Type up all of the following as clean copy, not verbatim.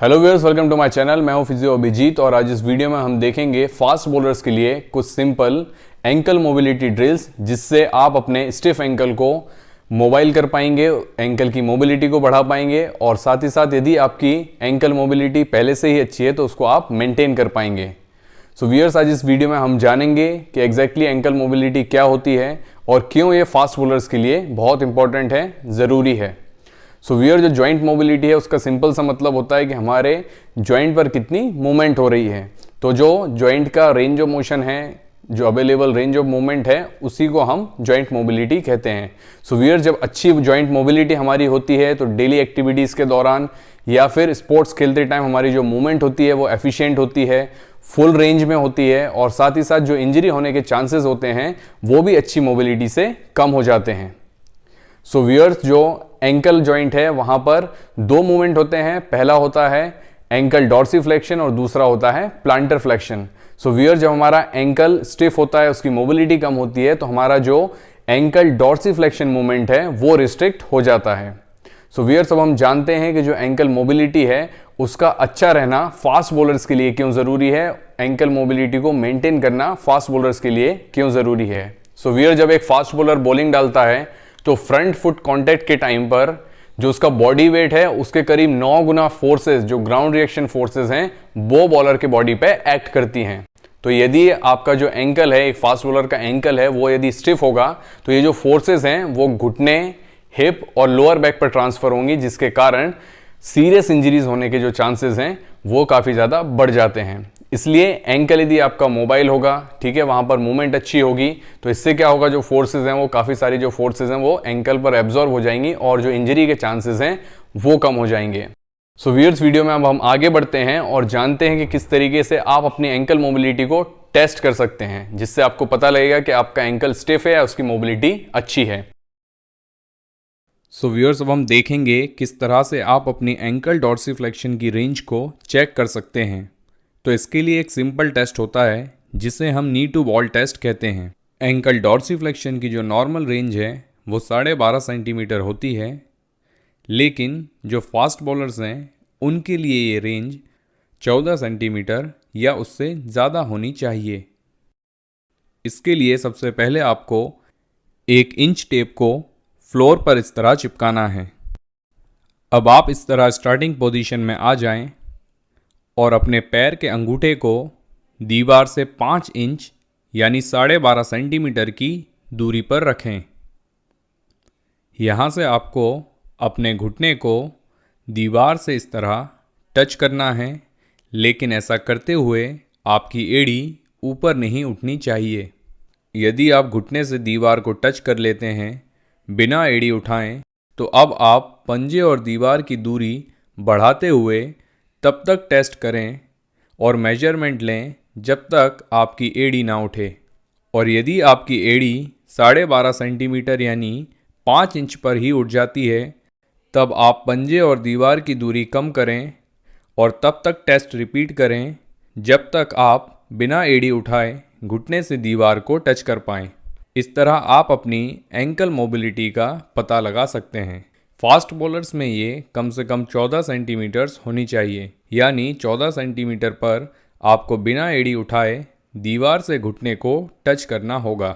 Hello viewers, welcome to my channel. मैं हूं physio Abhijit और आज इस वीडियो में हम देखेंगे फास्ट बॉलर्स के लिए कुछ सिंपल एंकल मोबिलिटी ड्रिल्स जिससे आप अपने स्टिफ एंकल को मोबाइल कर पाएंगे, एंकल की मोबिलिटी को बढ़ा पाएंगे और साथ ही साथ यदि आपकी एंकल मोबिलिटी पहले से ही अच्छी है तो उसको आप मेंटेन कर पाएंगे। सो व्यूअर्स, आज इस वीडियो में हम जानेंगे कि एग्जैक्टली एंकल मोबिलिटी क्या होती है और क्यों ये फास्ट बॉलर्स के लिए बहुत इंपॉर्टेंट है, ज़रूरी है। सो व्यूअर, जो जॉइंट मोबिलिटी है उसका सिंपल सा मतलब होता है कि हमारे जॉइंट पर कितनी मूवमेंट हो रही है। तो जो जॉइंट का रेंज ऑफ मोशन है, जो अवेलेबल रेंज ऑफ मूवमेंट है, उसी को हम जॉइंट मोबिलिटी कहते हैं। सो व्यूअर, जब अच्छी जॉइंट मोबिलिटी हमारी होती है तो डेली एक्टिविटीज़ के दौरान या फिर स्पोर्ट्स खेलते टाइम हमारी जो मूवमेंट होती है वो एफिशिएंट होती है, फुल रेंज में होती है और साथ ही साथ जो इंजरी होने के चांसेस होते हैं वो भी अच्छी मोबिलिटी से कम हो जाते हैं। सो व्यूअर्स, जो एंकल जॉइंट है वहां पर दो मूवमेंट होते हैं। पहला होता है एंकल डॉर्सीफ्लेक्शन और दूसरा होता है प्लांटर फ्लेक्शन। सो व्यूअर, जब हमारा एंकल स्टिफ होता है, उसकी मोबिलिटी कम होती है, तो हमारा जो एंकल डॉर्सीफ्लेक्शन मूवमेंट है वो रिस्ट्रिक्ट हो जाता है। सो व्यूअर्स, अब हम जानते हैं कि जो एंकल मोबिलिटी है उसका अच्छा रहना फास्ट बॉलर्स के लिए क्यों जरूरी है, एंकल मोबिलिटी को मेंटेन करना फास्ट बॉलर्स के लिए क्यों जरूरी है। सो व्यूअर, जब एक फास्ट बॉलर बॉलिंग डालता है तो फ्रंट फुट कांटेक्ट के टाइम पर जो उसका बॉडी वेट है उसके करीब 9 गुना फोर्सेस, जो ग्राउंड रिएक्शन फोर्सेस हैं, वो बॉलर के बॉडी पे एक्ट करती हैं। तो यदि आपका जो एंकल है, एक फास्ट बॉलर का एंकल है, वो यदि स्टिफ होगा तो ये जो फोर्सेस हैं वो घुटने, हिप और लोअर बैक पर ट्रांसफर होंगी, जिसके कारण सीरियस इंजरीज होने के जो चांसेस हैं वो काफी ज्यादा बढ़ जाते हैं। इसलिए एंकल यदि आपका मोबाइल होगा, ठीक है, वहां पर मूवमेंट अच्छी होगी, तो इससे क्या होगा, जो फोर्सेस हैं वो काफी सारी जो फोर्सेस हैं वो एंकल पर एब्जॉर्ब हो जाएंगी और जो इंजरी के चांसेस हैं वो कम हो जाएंगे। सो व्यूअर्स, वीडियो में अब हम आगे बढ़ते हैं और जानते हैं कि किस तरीके से आप अपनी एंकल मोबिलिटी को टेस्ट कर सकते हैं, जिससे आपको पता लगेगा कि आपका एंकल स्टिफ है या उसकी मोबिलिटी अच्छी है। सो व्यूअर्स, अब हम देखेंगे किस तरह से आप अपनी एंकल डॉर्सीफ्लेक्शन की रेंज को चेक कर सकते हैं। तो इसके लिए एक सिंपल टेस्ट होता है जिसे हम नी टू बॉल टेस्ट कहते हैं। एंकल डॉर्सीफ्लेक्शन की जो नॉर्मल रेंज है वो 12.5 सेंटीमीटर होती है, लेकिन जो फास्ट बॉलर्स हैं उनके लिए ये रेंज 14 सेंटीमीटर या उससे ज़्यादा होनी चाहिए। इसके लिए सबसे पहले आपको 1 इंच टेप को फ्लोर पर इस तरह चिपकाना है। अब आप इस तरह स्टार्टिंग पोजीशन में आ जाएं और अपने पैर के अंगूठे को दीवार से 5 इंच यानी 12.5 सेंटीमीटर की दूरी पर रखें। यहाँ से आपको अपने घुटने को दीवार से इस तरह टच करना है, लेकिन ऐसा करते हुए आपकी एड़ी ऊपर नहीं उठनी चाहिए। यदि आप घुटने से दीवार को टच कर लेते हैं बिना एड़ी उठाएं, तो अब आप पंजे और दीवार की दूरी बढ़ाते हुए तब तक टेस्ट करें और मेजरमेंट लें जब तक आपकी एड़ी ना उठे। और यदि आपकी एड़ी 12.5 सेंटीमीटर यानी 5 इंच पर ही उठ जाती है, तब आप पंजे और दीवार की दूरी कम करें और तब तक टेस्ट रिपीट करें जब तक आप बिना एड़ी उठाए घुटने से दीवार को टच कर पाएं। इस तरह आप अपनी एंकल मोबिलिटी का पता लगा सकते हैं। फास्ट बॉलर्स में ये कम से कम 14 सेंटीमीटर्स होनी चाहिए, यानी 14 सेंटीमीटर पर आपको बिना एड़ी उठाए दीवार से घुटने को टच करना होगा।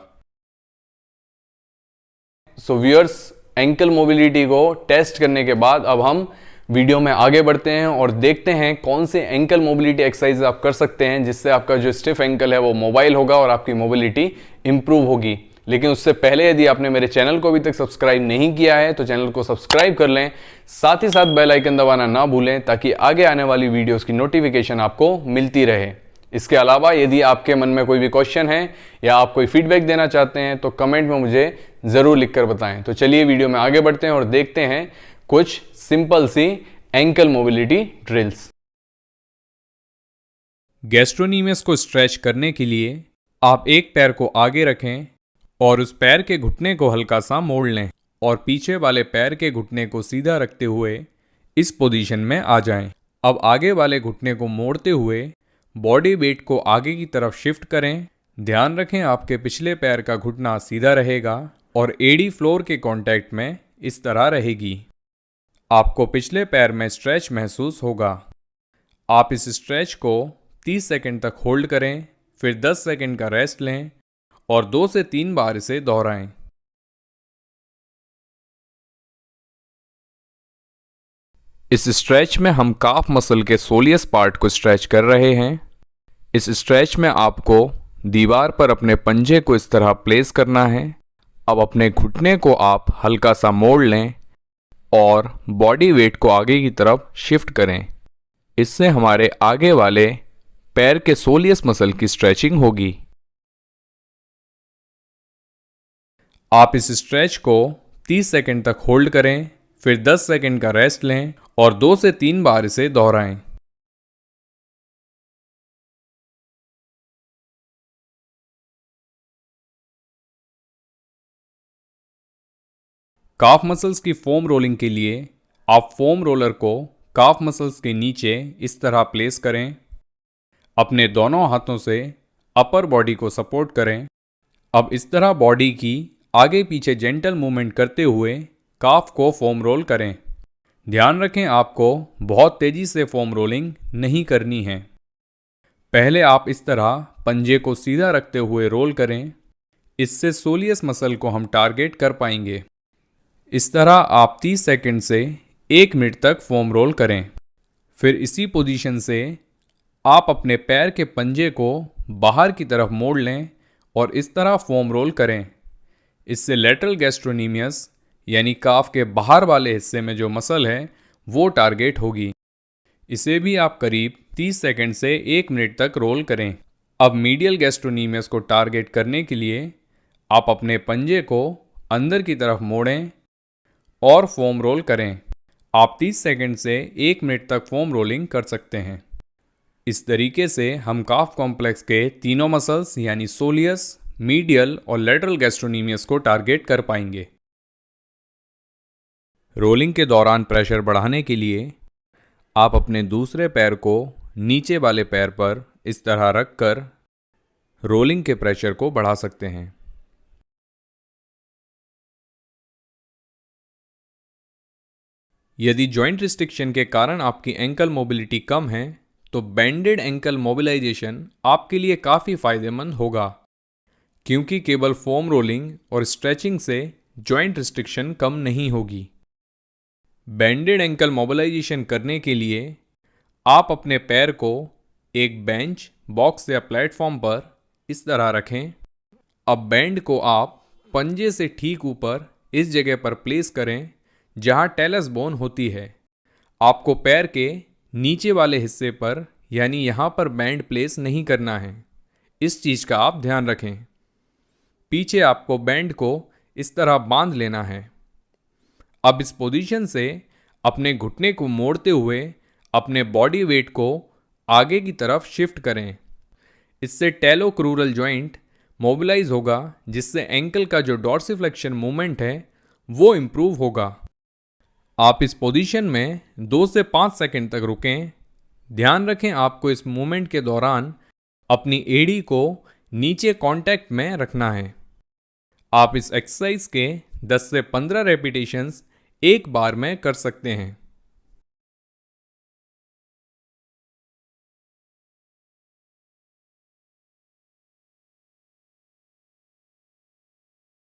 सो व्यूअर्स, एंकल मोबिलिटी को टेस्ट करने के बाद अब हम वीडियो में आगे बढ़ते हैं और देखते हैं कौन से एंकल मोबिलिटी एक्सरसाइज आप कर सकते हैं जिससे आपका जो स्टिफ एंकल है वो मोबाइल होगा और आपकी मोबिलिटी इंप्रूव होगी। लेकिन उससे पहले यदि आपने मेरे चैनल को अभी तक सब्सक्राइब नहीं किया है तो चैनल को सब्सक्राइब कर लें, साथ ही साथ बेल आइकन दबाना ना भूलें ताकि आगे आने वाली वीडियोस की नोटिफिकेशन आपको मिलती रहे। इसके अलावा यदि आपके मन में कोई भी क्वेश्चन है या आप कोई फीडबैक देना चाहते हैं तो कमेंट में मुझे ज़रूर लिखकर बताएं। तो चलिए वीडियो में आगे बढ़ते हैं और देखते हैं कुछ सिंपल सी एंकल मोबिलिटी ड्रिल्स। गैस्ट्रोनीमियस को स्ट्रेच करने के लिए आप एक पैर को आगे रखें और उस पैर के घुटने को हल्का सा मोड़ लें और पीछे वाले पैर के घुटने को सीधा रखते हुए इस पोजीशन में आ जाएं। अब आगे वाले घुटने को मोड़ते हुए बॉडी वेट को आगे की तरफ शिफ्ट करें। ध्यान रखें आपके पिछले पैर का घुटना सीधा रहेगा और एड़ी फ्लोर के कांटेक्ट में इस तरह रहेगी। आपको पिछले पैर में स्ट्रेच महसूस होगा। आप इस स्ट्रेच को 30 सेकंड तक होल्ड करें, फिर 10 सेकंड का रेस्ट लें और 2 से 3 बार इसे दोहराएं। इस स्ट्रेच में हम काफ मसल के सोलियस पार्ट को स्ट्रेच कर रहे हैं। इस स्ट्रेच में आपको दीवार पर अपने पंजे को इस तरह प्लेस करना है। अब अपने घुटने को आप हल्का सा मोड़ लें और बॉडी वेट को आगे की तरफ शिफ्ट करें। इससे हमारे आगे वाले पैर के सोलियस मसल की स्ट्रेचिंग होगी। आप इस स्ट्रेच को 30 सेकंड तक होल्ड करें, फिर 10 सेकंड का रेस्ट लें और 2 से 3 बार इसे दोहराएं। काफ मसल्स की फोम रोलिंग के लिए आप फोम रोलर को काफ मसल्स के नीचे इस तरह प्लेस करें। अपने दोनों हाथों से अपर बॉडी को सपोर्ट करें। अब इस तरह बॉडी की आगे पीछे जेंटल मूवमेंट करते हुए काफ को फोम रोल करें। ध्यान रखें, आपको बहुत तेजी से फोम रोलिंग नहीं करनी है। पहले आप इस तरह पंजे को सीधा रखते हुए रोल करें। इससे सोलियस मसल को हम टारगेट कर पाएंगे। इस तरह आप 30 सेकंड से 1 मिनट तक फोम रोल करें। फिर इसी पोजीशन से आप अपने पैर के पंजे को बाहर की तरफ मोड़ लें और इस तरह फोम रोल करें। इससे लेटरल गैस्ट्रोनीमियस यानी काफ के बाहर वाले हिस्से में जो मसल है वो टारगेट होगी। इसे भी आप करीब 30 सेकंड से 1 मिनट तक रोल करें। अब मीडियल गैस्ट्रोनीमियस को टारगेट करने के लिए आप अपने पंजे को अंदर की तरफ मोड़ें और फोम रोल करें। आप 30 सेकंड से 1 मिनट तक फोम रोलिंग कर सकते हैं। इस तरीके से हम काफ कॉम्प्लेक्स के तीनों मसल्स यानी सोलियस, मीडियल और लेटरल गैस्ट्रोनीमियस को टारगेट कर पाएंगे। रोलिंग के दौरान प्रेशर बढ़ाने के लिए आप अपने दूसरे पैर को नीचे वाले पैर पर इस तरह रखकर रोलिंग के प्रेशर को बढ़ा सकते हैं। यदि जॉइंट रिस्ट्रिक्शन के कारण आपकी एंकल मोबिलिटी कम है तो बेंडेड एंकल मोबिलाइजेशन आपके लिए काफ़ी फायदेमंद होगा, क्योंकि केवल फोम रोलिंग और स्ट्रेचिंग से जॉइंट रिस्ट्रिक्शन कम नहीं होगी। बेंडेड एंकल मोबिलाइजेशन करने के लिए आप अपने पैर को एक बेंच, बॉक्स या प्लेटफॉर्म पर इस तरह रखें। अब बैंड को आप पंजे से ठीक ऊपर इस जगह पर प्लेस करें जहां टेलस बोन होती है। आपको पैर के नीचे वाले हिस्से पर यानी यहां पर बैंड प्लेस नहीं करना है। इस चीज़ का आप ध्यान रखें। पीछे आपको बैंड को इस तरह बांध लेना है। अब इस पोजीशन से अपने घुटने को मोड़ते हुए अपने बॉडी वेट को आगे की तरफ शिफ्ट करें। इससे टेलोक्रूरल जॉइंट मोबिलाइज होगा, जिससे एंकल का जो डॉर्सिफ्लेक्शन मूवमेंट है वो इम्प्रूव होगा। आप इस पोजीशन में 2 से 5 सेकंड तक रुकें। ध्यान रखें, आपको इस मूवमेंट के दौरान अपनी एड़ी को नीचे कांटेक्ट में रखना है। आप इस एक्सरसाइज के 10 से 15 रेपिटेशंस एक बार में कर सकते हैं।